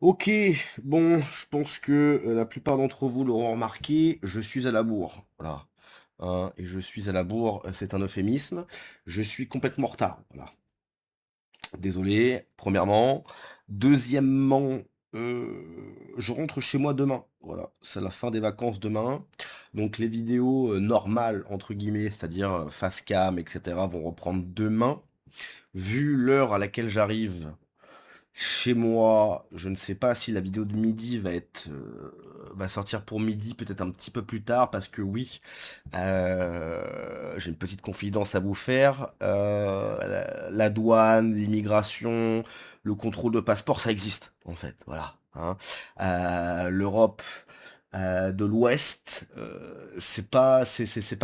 Ok, bon, je pense que la plupart d'entre vous l'auront remarqué, je suis à la bourre. Voilà. Hein, et je suis à la bourre, c'est un euphémisme. Je suis complètement en retard. Voilà. Désolé, premièrement. Deuxièmement, je rentre chez moi demain. Voilà, c'est la fin des vacances demain. Donc les vidéos normales, entre guillemets, c'est-à-dire face cam, etc., vont reprendre demain. Vu l'heure à laquelle j'arrive, chez moi, je ne sais pas si la vidéo de midi va sortir pour midi, peut-être un petit peu plus tard, parce que oui, j'ai une petite confidence à vous faire. La douane, l'immigration, le contrôle de passeport, ça existe, en fait, voilà. Hein. L'Europe de l'Ouest, c'est pas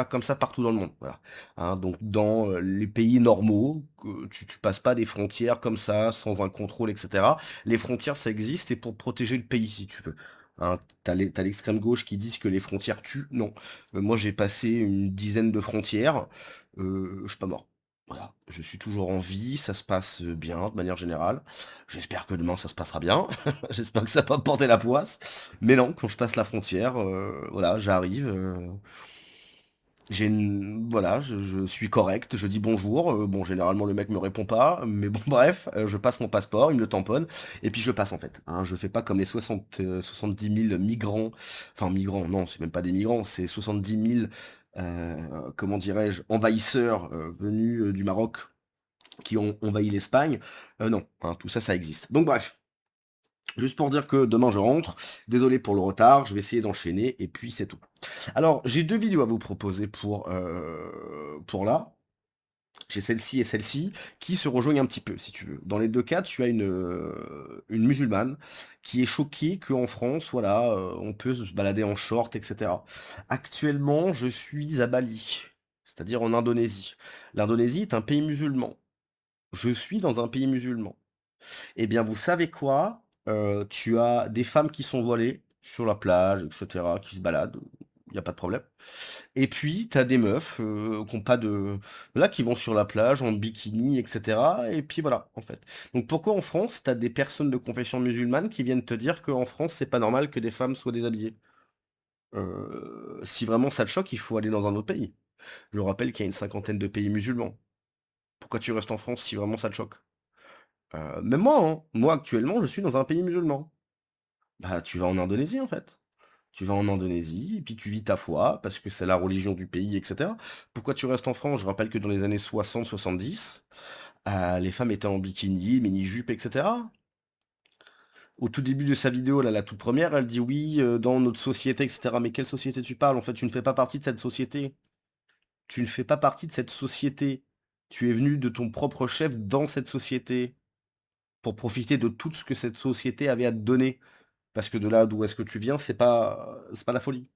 comme ça partout dans le monde, voilà. Hein, donc dans les pays normaux, tu passes pas des frontières comme ça, sans un contrôle, etc. Les frontières, ça existe, et pour protéger le pays, si tu veux. Hein, t'as l'extrême gauche qui disent que les frontières tuent. Non. Moi, j'ai passé une dizaine de frontières. Je suis pas mort. Voilà. Je suis toujours en vie. Ça se passe bien, de manière générale. J'espère que demain, ça se passera bien. J'espère que ça va pas porter la poisse. Mais non, quand je passe la frontière, voilà, j'arrive. Voilà, je suis correct, je dis bonjour. Bon, généralement le mec me répond pas, mais bon, bref, je passe mon passeport, il me le tamponne, et puis je passe en fait. Hein, je fais pas comme les 70 000 migrants, enfin migrants, non, c'est même pas des migrants, c'est 70 000, comment dirais-je, envahisseurs venus du Maroc qui ont envahi l'Espagne. Non, hein, tout ça, ça existe. Donc bref. Juste pour dire que demain je rentre, désolé pour le retard, je vais essayer d'enchaîner et puis c'est tout. Alors j'ai deux vidéos à vous proposer pour là. J'ai celle-ci et celle-ci qui se rejoignent un petit peu si tu veux. Dans les deux cas, tu as une musulmane qui est choquée qu'en France, voilà, on peut se balader en short, etc. Actuellement, je suis à Bali, c'est-à-dire en Indonésie. L'Indonésie est un pays musulman. Je suis dans un pays musulman. Eh bien, vous savez quoi? Tu as des femmes qui sont voilées sur la plage, etc., qui se baladent, il n'y a pas de problème. Et puis, tu as des meufs qui ont pas de... Là, qui vont sur la plage en bikini, etc. Et puis voilà, en fait. Donc pourquoi en France, tu as des personnes de confession musulmane qui viennent te dire qu'en France, c'est pas normal que des femmes soient déshabillées? Si vraiment ça te choque, il faut aller dans un autre pays. Je rappelle qu'il y a une cinquantaine de pays musulmans. Pourquoi tu restes en France si vraiment ça te choque? Même moi, hein. Moi, actuellement, je suis dans un pays musulman. Bah, tu vas en Indonésie, en fait. Tu vas en Indonésie, et puis tu vis ta foi, parce que c'est la religion du pays, etc. Pourquoi tu restes en France? Je rappelle que dans les années 60-70, les femmes étaient en bikini, mini-jupe, etc. Au tout début de sa vidéo, là, la toute première, elle dit oui, dans notre société, etc. Mais quelle société tu parles? En fait, tu ne fais pas partie de cette société. Tu ne fais pas partie de cette société. Tu es venu de ton propre chef dans cette société pour profiter de tout ce que cette société avait à te donner. Parce que de là d'où est-ce que tu viens, c'est pas la folie.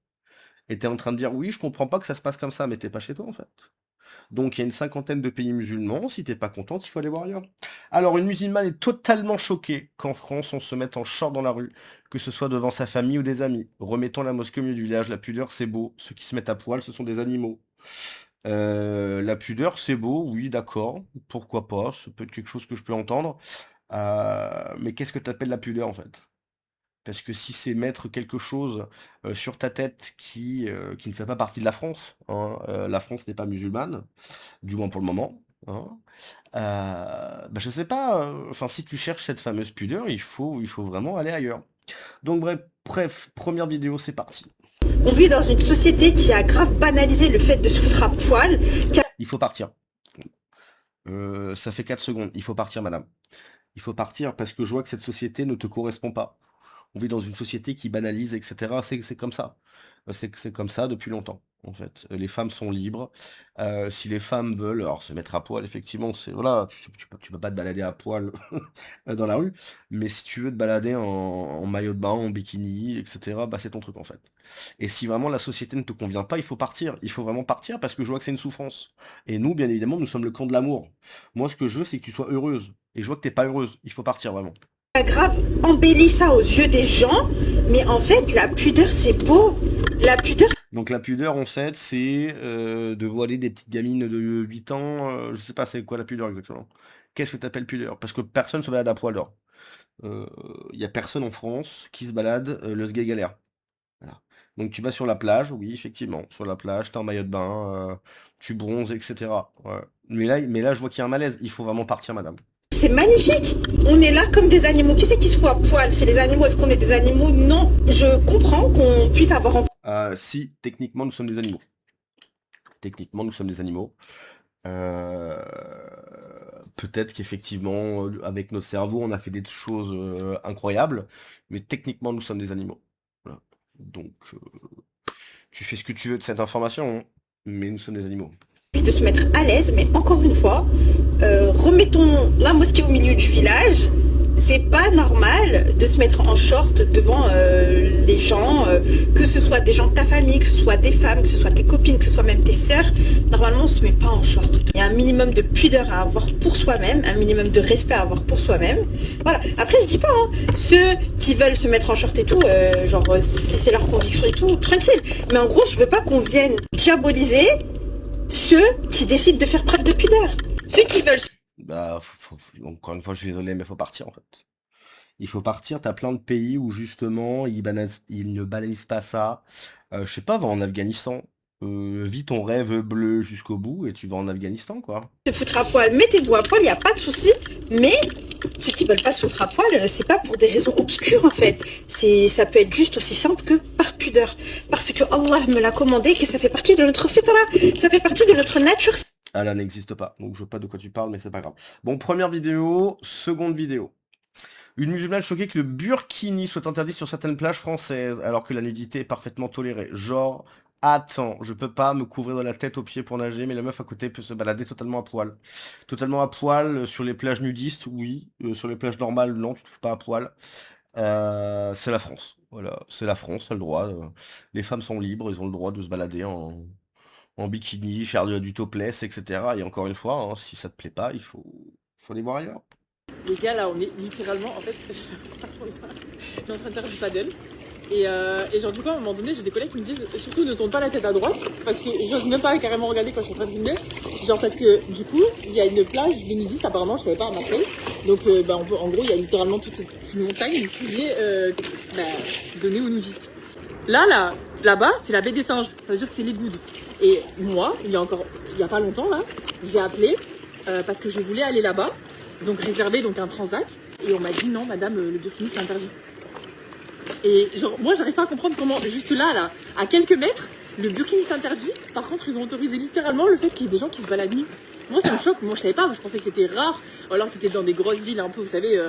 Et t'es en train de dire, oui, je comprends pas que ça se passe comme ça, mais t'es pas chez toi en fait. Donc il y a une cinquantaine de pays musulmans, si t'es pas contente, il faut aller voir ailleurs. Alors une musulmane est totalement choquée qu'en France on se mette en short dans la rue, que ce soit devant sa famille ou des amis. Remettons la mosquée au milieu du village, la pudeur c'est beau, ceux qui se mettent à poil ce sont des animaux. La pudeur c'est beau, oui d'accord, pourquoi pas, ça peut être quelque chose que je peux entendre. Mais qu'est-ce que t'appelles la pudeur en fait? Parce que si c'est mettre quelque chose sur ta tête qui ne fait pas partie de la France, hein, la France n'est pas musulmane, du moins pour le moment. Hein, bah je sais pas, enfin si tu cherches cette fameuse pudeur, il faut vraiment aller ailleurs. Donc bref, première vidéo, c'est parti. On vit dans une société qui a grave banalisé le fait de se foutre à poil, qui a Il faut partir. Ça fait 4 secondes. Il faut partir, madame. Il faut partir parce que je vois que cette société ne te correspond pas. On vit dans une société qui banalise, etc. C'est comme ça. C'est comme ça depuis longtemps, en fait. Les femmes sont libres. Si les femmes veulent, alors se mettre à poil, effectivement, c'est voilà, tu peux pas te balader à poil dans la rue. Mais si tu veux te balader en maillot de bain, en bikini, etc., bah c'est ton truc en fait. Et si vraiment la société ne te convient pas, il faut partir. Il faut vraiment partir parce que je vois que c'est une souffrance. Et nous, bien évidemment, nous sommes le camp de l'amour. Moi, ce que je veux, c'est que tu sois heureuse. Et je vois que t'es pas heureuse. Il faut partir vraiment. a grave embelli ça aux yeux des gens, mais en fait, la pudeur, c'est beau. La pudeur, Donc la pudeur, en fait, c'est de voiler des petites gamines de 8 ans. Je sais pas, c'est quoi la pudeur exactement. Qu'est-ce que t'appelles pudeur? Parce que personne se balade à poil dehors. Il y a personne en France qui se balade, le sgeg galère. Voilà. Donc tu vas sur la plage, oui, effectivement, sur la plage, t'as un maillot de bain, tu bronzes, etc. Ouais. Mais là, je vois qu'il y a un malaise. Il faut vraiment partir, madame. C'est magnifique. On est là comme des animaux. Qui c'est qui se fout à poil? C'est les animaux. Est-ce qu'on est des animaux? Non. Je comprends qu'on puisse avoir Si, techniquement, nous sommes des animaux. Techniquement, nous sommes des animaux. Euh, Peut-être qu'effectivement, avec nos cerveaux, on a fait des choses incroyables, mais techniquement, nous sommes des animaux. Voilà. Donc, tu fais ce que tu veux de cette information, hein, mais nous sommes des animaux. envie de se mettre à l'aise, mais encore une fois, remettons la mosquée au milieu du village. C'est pas normal de se mettre en short devant les gens, que ce soit des gens de ta famille, que ce soit des femmes, que ce soit tes copines, que ce soit même tes sœurs. Normalement, on se met pas en short. Il y a un minimum de pudeur à avoir pour soi-même, un minimum de respect à avoir pour soi-même. Voilà. Après, je dis pas, hein, ceux qui veulent se mettre en short et tout, genre si c'est leur conviction et tout, tranquille. Mais en gros, je veux pas qu'on vienne diaboliser ceux qui décident de faire preuve de pudeur. Ceux qui veulent. Bah, encore une fois, je suis désolé, mais faut partir en fait. Il faut partir, t'as plein de pays où justement ils ne banalisent pas ça. Je sais pas, va en Afghanistan. Vis ton rêve bleu jusqu'au bout et tu vas en Afghanistan, quoi. Se foutre à poil, mettez-vous à poil, il n'y a pas de souci. Mais ceux qui veulent pas se foutre à poil, c'est pas pour des raisons obscures en fait. Ça peut être juste aussi simple que par pudeur. Parce que Allah me l'a commandé, que ça fait partie de notre fitra, ça fait partie de notre nature. Allah n'existe pas, donc je vois pas de quoi tu parles, mais c'est pas grave. Bon, première vidéo, seconde vidéo. Une musulmane choquée que le burkini soit interdit sur certaines plages françaises, alors que la nudité est parfaitement tolérée. Genre, attends, je peux pas me couvrir de la tête aux pieds pour nager, mais la meuf à côté peut se balader totalement à poil. Totalement à poil, sur les plages nudistes, oui. Sur les plages normales, non, tu te touches pas à poil. C'est la France. Voilà, c'est la France, ça a le droit. Les femmes sont libres, ils ont le droit de se balader en bikini, faire du topless, etc. Et encore une fois, hein, si ça te plaît pas, faut aller voir ailleurs. Les gars, là, on est littéralement, en fait, je suis en train de faire du paddle. Et genre, du coup, à un moment donné, j'ai des collègues qui me disent surtout ne tourne pas la tête à droite, parce que j'ose même pas carrément regarder quand je suis en train de filmer. Genre, parce que du coup, il y a une plage de nudistes, apparemment, je savais pas à Marseille. Donc, en gros, il y a littéralement toute cette montagne qui est donnée aux nudistes. Là-bas, c'est la baie des singes, ça veut dire que c'est les goudes. Et moi, il y a pas longtemps, là, j'ai appelé parce que je voulais aller là-bas. Donc réservé donc un transat et on m'a dit non madame le burkini c'est interdit. Et genre moi j'arrive pas à comprendre comment juste là à quelques mètres le burkini c'est interdit. Par contre ils ont autorisé littéralement le fait qu'il y ait des gens qui se baladent nus. Moi ça me choque, moi je savais pas, moi, je pensais que c'était rare. Ou alors c'était dans des grosses villes un peu vous savez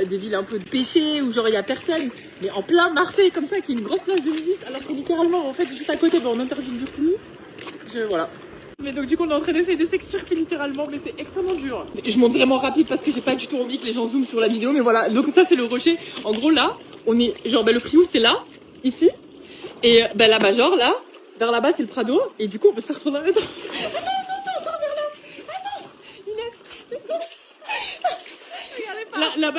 des villes un peu de péché où genre il y a personne. Mais en plein Marseille comme ça qui est une grosse plage de nudistes alors que littéralement en fait juste à côté on interdit le burkini. Voilà. Mais donc du coup on est en train d'essayer de s'extirper littéralement mais c'est extrêmement dur. Je monte vraiment rapide parce que j'ai pas du tout envie que les gens zooment sur la vidéo mais voilà donc ça c'est le rocher. En gros là on est genre le Frioul c'est là, ici et là-bas genre là, vers là-bas c'est le Prado et du coup on peut se retourner là. Attends, sors vers là. Ah non Inès, laisse-moi.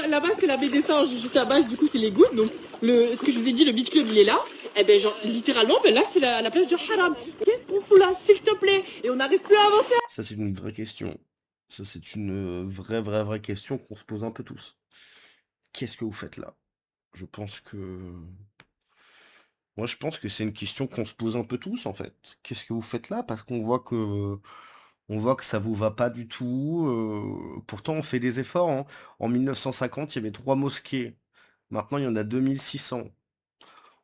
Là-bas c'est la baie des singes, juste à base du coup c'est les gouttes donc ce que je vous ai dit le beach club il est là. Et ben genre littéralement là c'est la plage du haram. Qu'est-ce qu'on fout là s'il te plaît? Et on n'arrive plus à avancer. Ça, c'est une vraie question. Ça, c'est une vraie question qu'on se pose un peu tous. Qu'est-ce que vous faites là? Je pense que... Moi, je pense que c'est une question qu'on se pose un peu tous, en fait. Qu'est-ce que vous faites là? Parce qu'on voit que... On voit que ça vous va pas du tout. Pourtant, on fait des efforts, hein. En 1950, il y avait 3 mosquées. Maintenant, il y en a 2600.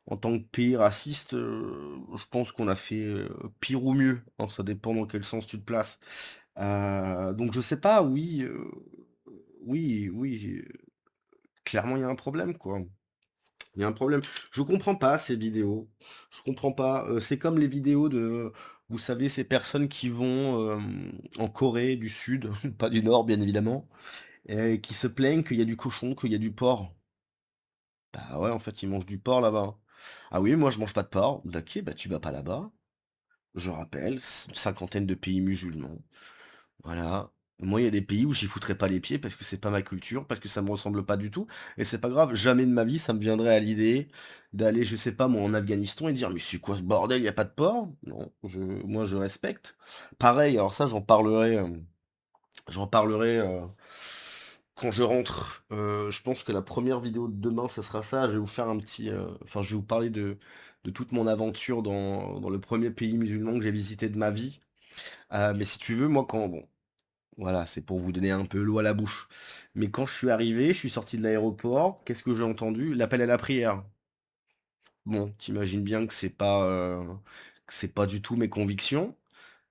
En tant que pays raciste, je pense qu'on a fait pire ou mieux, hein. Ça dépend dans quel sens tu te places. Donc je sais pas, oui, oui, clairement il y a un problème, quoi. Il y a un problème. Je comprends pas ces vidéos. Je comprends pas. C'est comme les vidéos de, vous savez, ces personnes qui vont en Corée du Sud, pas du Nord, bien évidemment, et qui se plaignent qu'il y a du cochon, qu'il y a du porc. Bah ouais, en fait, ils mangent du porc là-bas. Ah oui, moi je mange pas de porc. Ok, bah tu vas pas là-bas. Je rappelle, une cinquantaine de pays musulmans. Voilà. Moi, il y a des pays où j'y foutrais pas les pieds parce que c'est pas ma culture, parce que ça me ressemble pas du tout. Et c'est pas grave, jamais de ma vie ça me viendrait à l'idée d'aller, je sais pas, moi, en Afghanistan et dire, mais c'est quoi ce bordel, y a pas de porc? Non, moi je respecte. Pareil, alors ça j'en parlerai Quand je rentre, je pense que la première vidéo de demain, ça sera ça. Je vais vous faire un petit, enfin, je vais vous parler de toute mon aventure dans le premier pays musulman que j'ai visité de ma vie. Mais si tu veux, moi, quand, bon, voilà, c'est pour vous donner un peu l'eau à la bouche. Mais quand je suis arrivé, je suis sorti de l'aéroport, qu'est-ce que j'ai entendu? L'appel à la prière. Bon, t'imagines bien que c'est pas du tout mes convictions.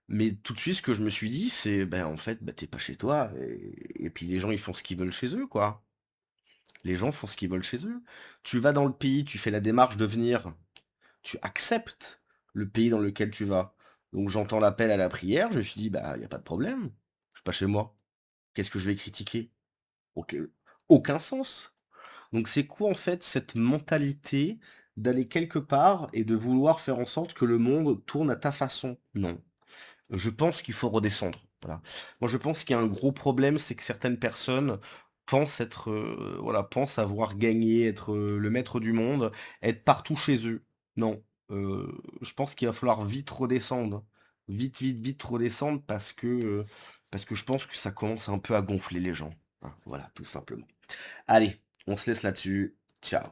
Mais tout de suite, ce que je me suis dit, c'est, ben, en fait, ben, t'es pas chez toi. Et puis les gens, ils font ce qu'ils veulent chez eux, quoi. Les gens font ce qu'ils veulent chez eux. Tu vas dans le pays, tu fais la démarche de venir, tu acceptes le pays dans lequel tu vas. Donc j'entends l'appel à la prière, je me suis dit, bah, il y a pas de problème. Je suis pas chez moi. Qu'est-ce que je vais critiquer? Ok, aucun sens. Donc c'est quoi en fait cette mentalité d'aller quelque part et de vouloir faire en sorte que le monde tourne à ta façon? Non. Je pense qu'il faut redescendre. Voilà. Moi, je pense qu'il y a un gros problème, c'est que certaines personnes pensent être, voilà, pensent avoir gagné, être le maître du monde, être partout chez eux. Non. Je pense qu'il va falloir vite redescendre. Vite, vite, vite redescendre parce que je pense que ça commence un peu à gonfler les gens. Hein, voilà, tout simplement. Allez, on se laisse là-dessus. Ciao.